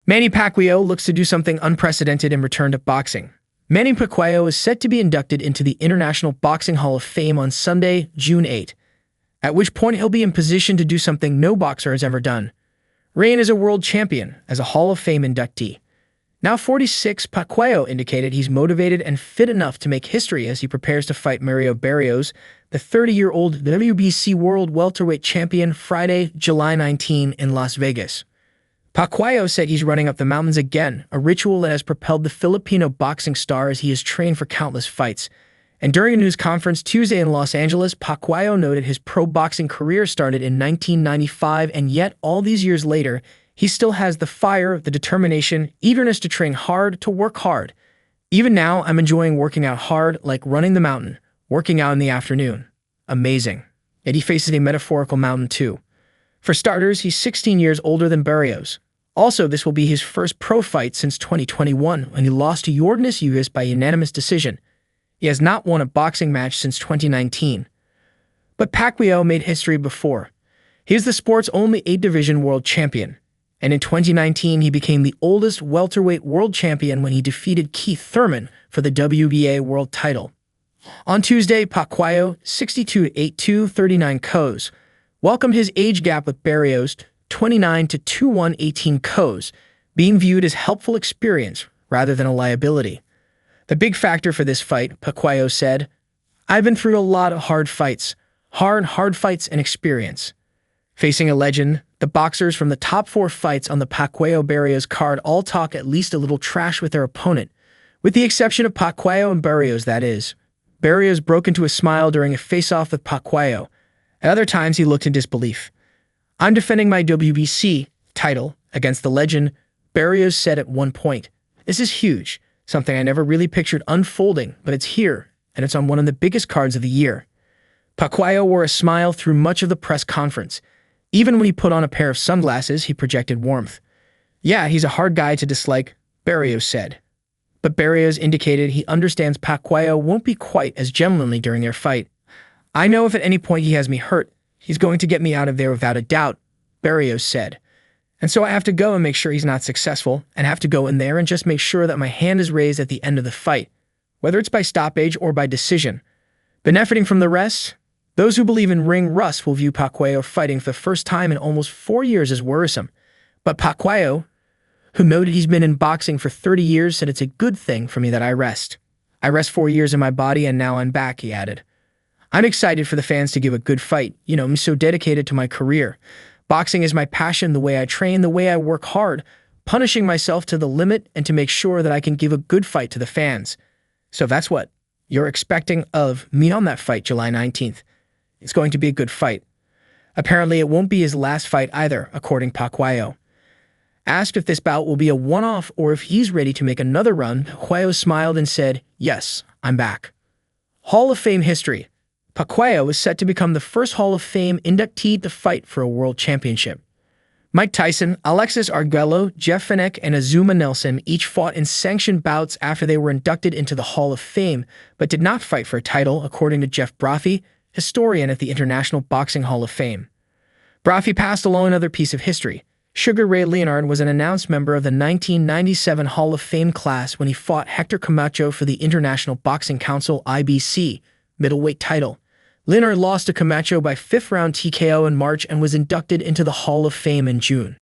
Manny Pacquiao looks to do something unprecedented in return to boxing. Manny Pacquaio is set to be inducted into the International Boxing Hall of Fame on Sunday, June 8, at which point he'll be in position to do something no boxer has ever done. Reign as a world champion as a Hall of Fame inductee. Now 46, Pacquiao indicated he's motivated and fit enough to make history as he prepares to fight Mario Barrios, the 30-year-old WBC World Welterweight Champion, Friday, July 19 in Las Vegas. Pacquiao said he's running up the mountains again, a ritual that has propelled the Filipino boxing star as he has trained for countless fights. And during a news conference Tuesday in Los Angeles, Pacquiao noted his pro boxing career started in 1995, and yet all these years later, he still has the fire, the determination, eagerness to train hard, to work hard. Even now, I'm enjoying working out hard, like running the mountain, working out in the afternoon. Amazing. Yet he faces a metaphorical mountain too. For starters, he's 16 years older than Barrios. Also, this will be his first pro fight since 2021, when he lost to Yordenis Ugas by unanimous decision. He has not won a boxing match since 2019. But Pacquiao made history before. He is the sport's only 8-division world champion. And in 2019, he became the oldest welterweight world champion when he defeated Keith Thurman for the WBA world title. On Tuesday, Pacquiao, 62-82, 39 KOs, welcomed his age gap with Barrios, 29-21, 18 KOs, being viewed as helpful experience rather than a liability. The big factor for this fight, Pacquiao said, "I've been through a lot of hard fights. Hard fights and experience." Facing a legend, the boxers from the top 4 fights on the Pacquiao-Barrios card all talk at least a little trash with their opponent, with the exception of Pacquiao and Barrios, that is. Barrios broke into a smile during a face-off with Pacquiao. At other times, he looked in disbelief. "I'm defending my WBC title against the legend," Barrios said at one point. "This is huge, something I never really pictured unfolding, but it's here, and it's on one of the biggest cards of the year." Pacquiao wore a smile through much of the press conference. Even when he put on a pair of sunglasses, he projected warmth. "Yeah, he's a hard guy to dislike," Barrios said. But Barrios indicated he understands Pacquiao won't be quite as gentlemanly during their fight. "I know if at any point he has me hurt, he's going to get me out of there without a doubt," Barrios said. "And so I have to go and make sure he's not successful, and have to go in there and just make sure that my hand is raised at the end of the fight, whether it's by stoppage or by decision." Benefiting from the rest, those who believe in ring rust will view Pacquiao fighting for the first time in almost 4 years as worrisome. But Pacquiao, who noted he's been in boxing for 30 years, said it's a good thing for me that I rest. "I rest 4 years in my body and now I'm back," he added. "I'm excited for the fans to give a good fight. I'm so dedicated to my career. Boxing is my passion, the way I train, the way I work hard, punishing myself to the limit and to make sure that I can give a good fight to the fans. So that's what you're expecting of me on that fight July 19th. It's going to be a good fight." Apparently, it won't be his last fight either, according to Pacquiao. Asked if this bout will be a one-off or if he's ready to make another run, Pacquiao smiled and said, "Yes, I'm back." Hall of Fame history. Pacquiao is set to become the first Hall of Fame inductee to fight for a world championship. Mike Tyson, Alexis Arguello, Jeff Fenech, and Azuma Nelson each fought in sanctioned bouts after they were inducted into the Hall of Fame, but did not fight for a title, according to Jeff Brophy, historian at the International Boxing Hall of Fame. Brophy passed along another piece of history. Sugar Ray Leonard was an announced member of the 1997 Hall of Fame class when he fought Hector Camacho for the International Boxing Council (IBC) middleweight title. Leonard lost to Camacho by 5th round TKO in March and was inducted into the Hall of Fame in June.